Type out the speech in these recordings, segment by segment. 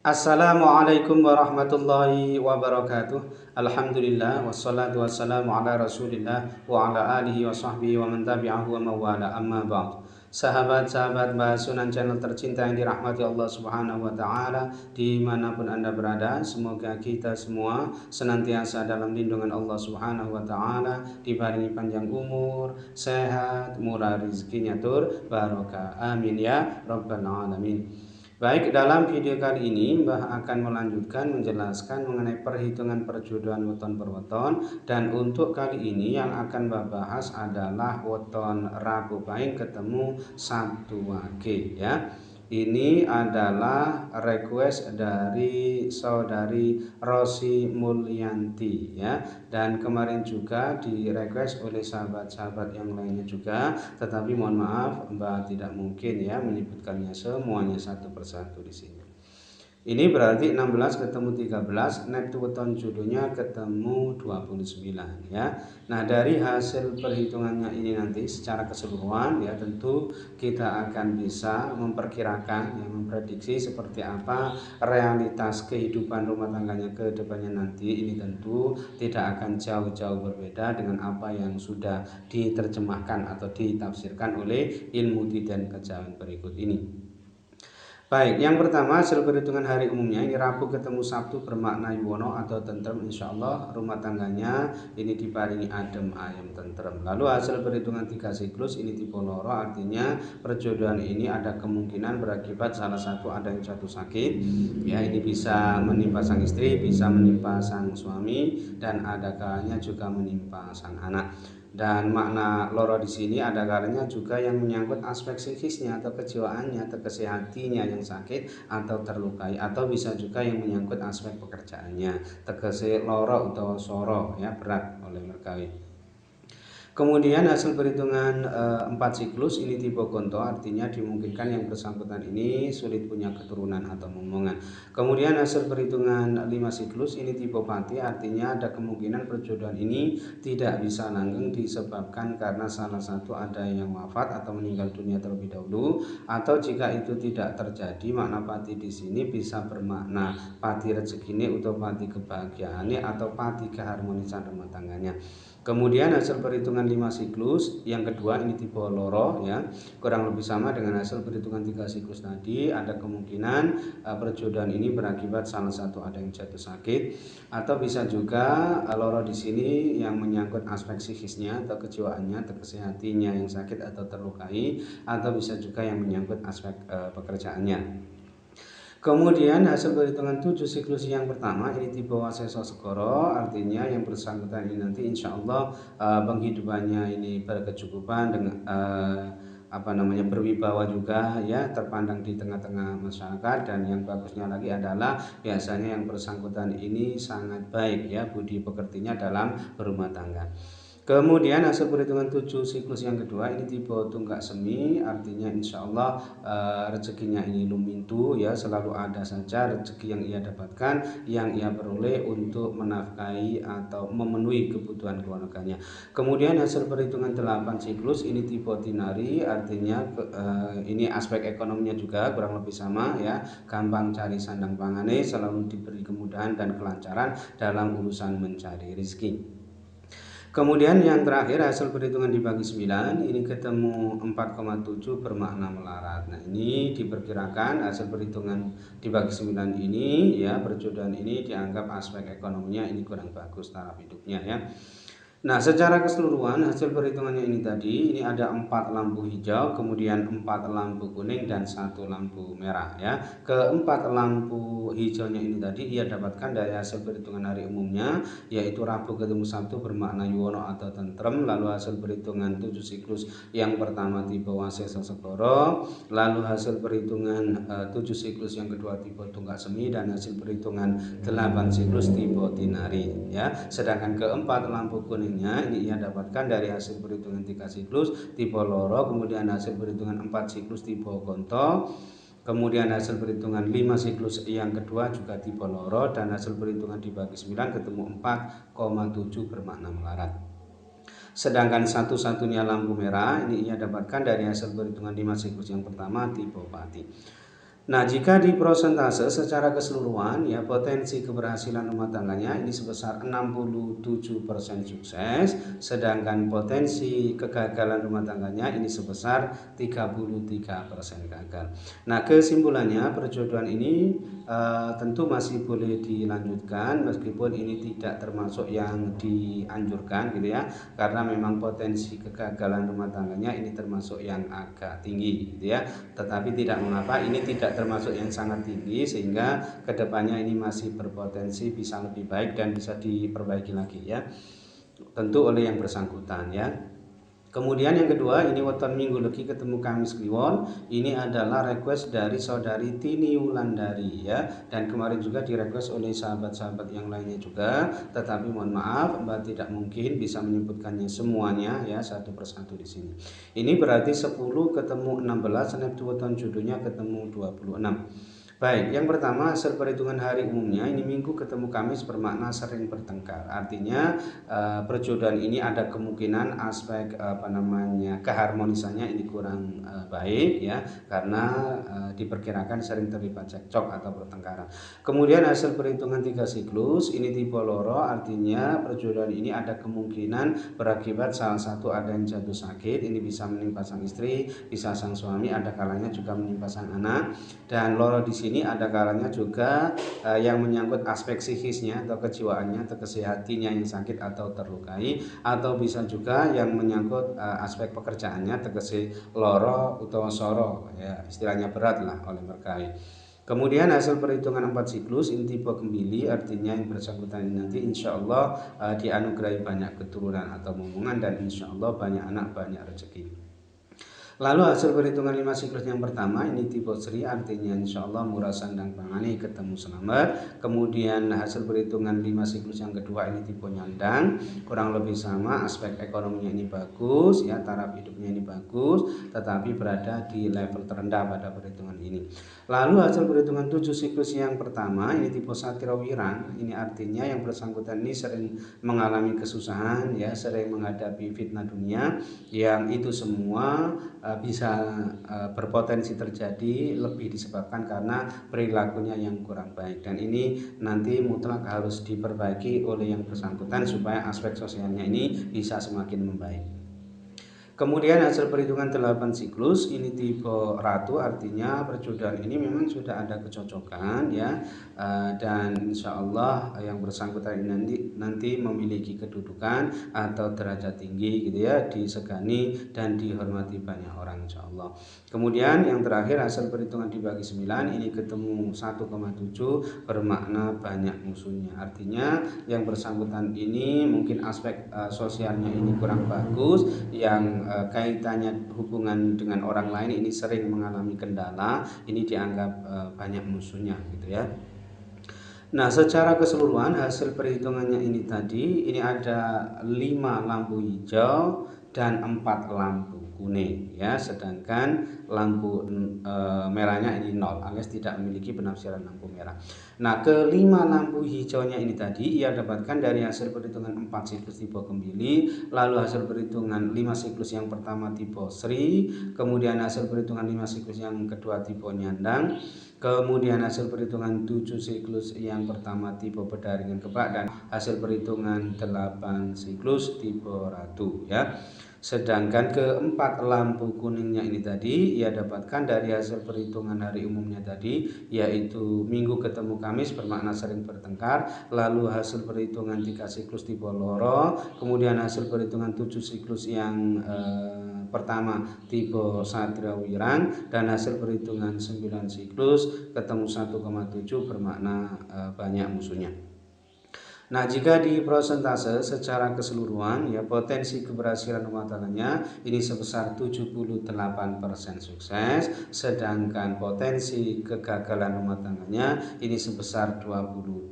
Assalamualaikum warahmatullahi wabarakatuh. Alhamdulillah wassalatu wassalamu ala Rasulillah wa ala alihi wa sahbihi wa man tabi'ahu wa mawala amma ba'd. Sahabat-sahabat Basunan channel tercinta yang dirahmati Allah Subhanahu wa taala dimanapun Anda berada, semoga kita semua senantiasa dalam lindungan Allah Subhanahu wa taala, dibarengi panjang umur, sehat, murah rezekinya tur barokah. Amin ya rabbal alamin. Baik, dalam video kali ini Mbah akan melanjutkan menjelaskan mengenai perhitungan perjodohan weton per weton, dan untuk kali ini yang akan Mbah bahas adalah weton Rabu Pahing ketemu Sabtu Wage ya. Ini adalah request dari saudari Rosi Mulyanti ya, dan kemarin juga di request oleh sahabat-sahabat yang lainnya juga, tetapi mohon maaf Mbak tidak mungkin ya menyebutkannya semuanya satu persatu di sini. Ini berarti 16 ketemu 13, net weton jodohnya ketemu 29 ya. Nah, dari hasil perhitungannya ini nanti secara keseluruhan ya, tentu kita akan bisa memperkirakan ya, memprediksi seperti apa realitas kehidupan rumah tangganya ke depannya nanti. Ini tentu tidak akan jauh-jauh berbeda dengan apa yang sudah diterjemahkan atau ditafsirkan oleh ilmu dan kejawen berikut ini. Baik, yang pertama hasil perhitungan hari umumnya ini Rabu ketemu Sabtu bermakna yuwono atau tentrem, insya Allah rumah tangganya ini diparingi adem ayem tentrem. Lalu hasil perhitungan 3 siklus ini tipe loro, artinya perjodohan ini ada kemungkinan berakibat salah satu ada yang jatuh sakit ya, ini bisa menimpa sang istri, bisa menimpa sang suami, dan ada kalanya juga menimpa sang anak. Dan makna loro di sini ada kalanya juga yang menyangkut aspek psikisnya atau kejiwaannya atau kesehatinya yang sakit atau terlukai, atau bisa juga yang menyangkut aspek pekerjaannya, tegese loro atau soro ya, berat oleh merkawi. Kemudian hasil perhitungan 4 siklus ini tipe gonto, artinya dimungkinkan yang bersangkutan ini sulit punya keturunan atau momongan. Kemudian hasil perhitungan 5 siklus ini tipe pati, artinya ada kemungkinan perjodohan ini tidak bisa langgeng disebabkan karena salah satu ada yang wafat atau meninggal dunia terlebih dahulu, atau jika itu tidak terjadi, makna pati di sini bisa bermakna pati rezekine atau pati kebahagiaannya atau pati keharmonisan rumah tangganya. Kemudian hasil perhitungan 5 siklus yang kedua ini tipe loro ya, kurang lebih sama dengan hasil perhitungan 3 siklus tadi. Ada kemungkinan perjodohan ini berakibat salah satu ada yang jatuh sakit, atau bisa juga loro di sini yang menyangkut aspek psikisnya atau kejiwaannya atau kesehatinya yang sakit atau terlukai, atau bisa juga yang menyangkut aspek pekerjaannya. Kemudian hasil perhitungan 7 siklus yang pertama ini tipe waseso segoro, artinya yang bersangkutan ini nanti insya Allah penghidupannya ini berkecukupan dengan berwibawa juga ya, terpandang di tengah-tengah masyarakat, dan yang bagusnya lagi adalah biasanya yang bersangkutan ini sangat baik ya budi pekertinya dalam berumah tangga. Kemudian hasil perhitungan 7 siklus yang kedua ini tipe tunggak semi, artinya insya Allah rezekinya ini lumintu ya, selalu ada saja rezeki yang ia dapatkan, yang ia peroleh untuk menafkahi atau memenuhi kebutuhan keluarganya. Kemudian hasil perhitungan 8 siklus ini tipe tinari, artinya ini aspek ekonominya juga kurang lebih sama ya, gampang cari sandang pangane, selalu diberi kemudahan dan kelancaran dalam urusan mencari rezeki. Kemudian yang terakhir hasil perhitungan dibagi 9 ini ketemu 4,7 bermakna melarat. Nah, ini diperkirakan hasil perhitungan dibagi 9 ini ya, perjodohan ini dianggap aspek ekonominya ini kurang bagus taraf hidupnya ya. Nah, secara keseluruhan hasil perhitungannya ini tadi ini ada 4 lampu hijau, kemudian 4 lampu kuning, dan 1 lampu merah ya. Keempat lampu hijaunya ini tadi ia dapatkan dari hasil perhitungan hari umumnya, yaitu Rabu ketemu Sabtu bermakna yuwono atau tentrem. Lalu hasil perhitungan 7 siklus yang pertama tipe waseso segoro, lalu hasil perhitungan 7 siklus yang kedua tipe tunggak semi, dan hasil perhitungan 8 siklus tipe tinari ya. Sedangkan keempat lampu kuning ini ia dapatkan dari hasil perhitungan 3 siklus tipe loro, kemudian hasil perhitungan 4 siklus tipe gonto, kemudian hasil perhitungan 5 siklus yang kedua juga tipe loro, dan hasil perhitungan dibagi 9 ketemu 4,7 bermakna melarat. Sedangkan satu-satunya lampu merah ini ia dapatkan dari hasil perhitungan 5 siklus yang pertama tipe pati. Nah, jika di prosentase secara keseluruhan ya potensi keberhasilan rumah tangganya ini sebesar 67% sukses, sedangkan potensi kegagalan rumah tangganya ini sebesar 33% gagal. Nah, kesimpulannya perjodohan ini tentu masih boleh dilanjutkan meskipun ini tidak termasuk yang dianjurkan gitu ya, karena memang potensi kegagalan rumah tangganya ini termasuk yang agak tinggi gitu ya. Tetapi tidak mengapa, ini tidak termasuk yang sangat tinggi sehingga kedepannya ini masih berpotensi bisa lebih baik dan bisa diperbaiki lagi ya, tentu oleh yang bersangkutan ya. Kemudian yang kedua, ini weton minggu legi ketemu Kamis Kliwon. Ini adalah request dari saudari Tini Wulandari ya. Dan kemarin juga direquest oleh sahabat-sahabat yang lainnya juga. Tetapi mohon maaf, Mbak tidak mungkin bisa menyebutkannya semuanya ya satu persatu di sini. Ini berarti 10 ketemu 16, snap weton judulnya ketemu 26. Baik, yang pertama hasil perhitungan hari umumnya ini minggu ketemu Kamis bermakna sering bertengkar. Artinya perjodohan ini ada kemungkinan aspek keharmonisannya ini kurang baik ya, karena diperkirakan sering terlibat cekcok atau pertengkaran. Kemudian hasil perhitungan 3 siklus ini tipe loro, artinya perjodohan ini ada kemungkinan berakibat salah satu ada yang jatuh sakit. Ini bisa menimpa sang istri, bisa sang suami, ada kalanya juga menimpa sang anak. Dan loro di sini ada kalanya juga yang menyangkut aspek psikisnya atau kejiwaannya atau kesehatinya yang sakit atau terlukai, atau bisa juga yang menyangkut aspek pekerjaannya tegese loro utawa soro ya, istilahnya berat lah oleh berkait. Kemudian hasil perhitungan 4 siklus ini tipe kembili, artinya yang bersangkutan ini nanti insya Allah dianugerahi banyak keturunan atau momongan dan insya Allah banyak anak banyak rezeki. Lalu hasil perhitungan 5 siklus yang pertama ini tipe Sri, artinya insya Allah murah sandang pangani ketemu selamat. Kemudian hasil perhitungan 5 siklus yang kedua ini tipe Nyandang, kurang lebih sama, aspek ekonominya ini bagus ya, taraf hidupnya ini bagus, tetapi berada di level terendah pada perhitungan ini. Lalu hasil perhitungan 7 siklus yang pertama ini tipe Satira Wirang, ini artinya yang bersangkutan ini sering mengalami kesusahan ya, sering menghadapi fitnah dunia, yang itu semua bisa berpotensi terjadi lebih disebabkan karena perilakunya yang kurang baik, dan ini nanti mutlak harus diperbaiki oleh yang bersangkutan supaya aspek sosialnya ini bisa semakin membaik. Kemudian hasil perhitungan 8 siklus ini tipe Ratu, artinya perjodohan ini memang sudah ada kecocokan ya, dan insya Allah yang bersangkutan ini nanti memiliki kedudukan atau derajat tinggi gitu ya, disegani dan dihormati banyak orang insya Allah. Kemudian yang terakhir hasil perhitungan dibagi 9 ini ketemu 1,7 bermakna banyak musuhnya, artinya yang bersangkutan ini mungkin aspek sosialnya ini kurang bagus, yang kaitannya hubungan dengan orang lain ini sering mengalami kendala, ini dianggap banyak musuhnya gitu ya. Nah, secara keseluruhan hasil perhitungannya ini tadi ini ada 5 lampu hijau dan 4 lampu kuning ya, sedangkan lampu merahnya ini 0 alias tidak memiliki penafsiran lampu merah. Nah, kelima lampu hijaunya ini tadi ia dapatkan dari hasil perhitungan 4 siklus tipe kembili, lalu hasil perhitungan 5 siklus yang pertama tipe Sri, kemudian hasil perhitungan 5 siklus yang kedua tipe Nyandang, kemudian hasil perhitungan 7 siklus yang pertama tipe Pedaringan Kebak, dan hasil perhitungan 8 siklus tipe Ratu ya. Sedangkan keempat lampu kuningnya ini tadi ia dapatkan dari hasil perhitungan hari umumnya tadi, yaitu minggu ketemu Kamis bermakna sering bertengkar, lalu hasil perhitungan 3 siklus tipe Loro, kemudian hasil perhitungan 7 siklus yang pertama tipe Satria Wirang, dan hasil perhitungan 9 siklus ketemu 1,7 bermakna banyak musuhnya. Nah, jika di prosentase secara keseluruhan ya potensi keberhasilan rumah tangganya ini sebesar 78% sukses, sedangkan potensi kegagalan rumah tangganya ini sebesar 22%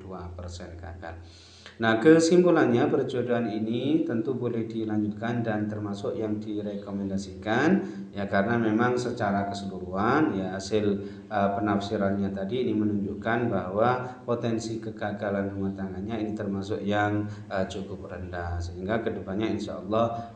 gagal. Nah, kesimpulannya perjodohan ini tentu boleh dilanjutkan dan termasuk yang direkomendasikan ya, karena memang secara keseluruhan ya hasil penafsirannya tadi ini menunjukkan bahwa potensi kegagalan rumah tangganya ini termasuk yang cukup rendah, sehingga kedepannya insya Allah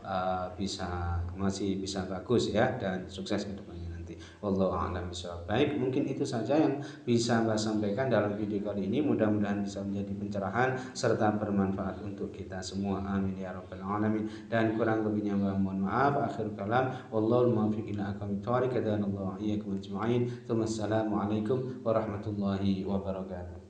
masih bisa bagus ya dan sukses kedepannya nanti. Wallahu a'lam bishawab. Baik, mungkin itu saja yang bisa Mbak sampaikan dalam video kali ini. Mudah-mudahan bisa menjadi pencerahan serta bermanfaat untuk kita semua. Amin ya rabbal alamin. Dan kurang lebihnya Mbak mohon maaf. Akhir kalam, wallahul muwaffiq ila aqwamit thoriq. Hadanallahu iyyakum ajma'in. Assalamualaikum warahmatullahi wabarakatuh.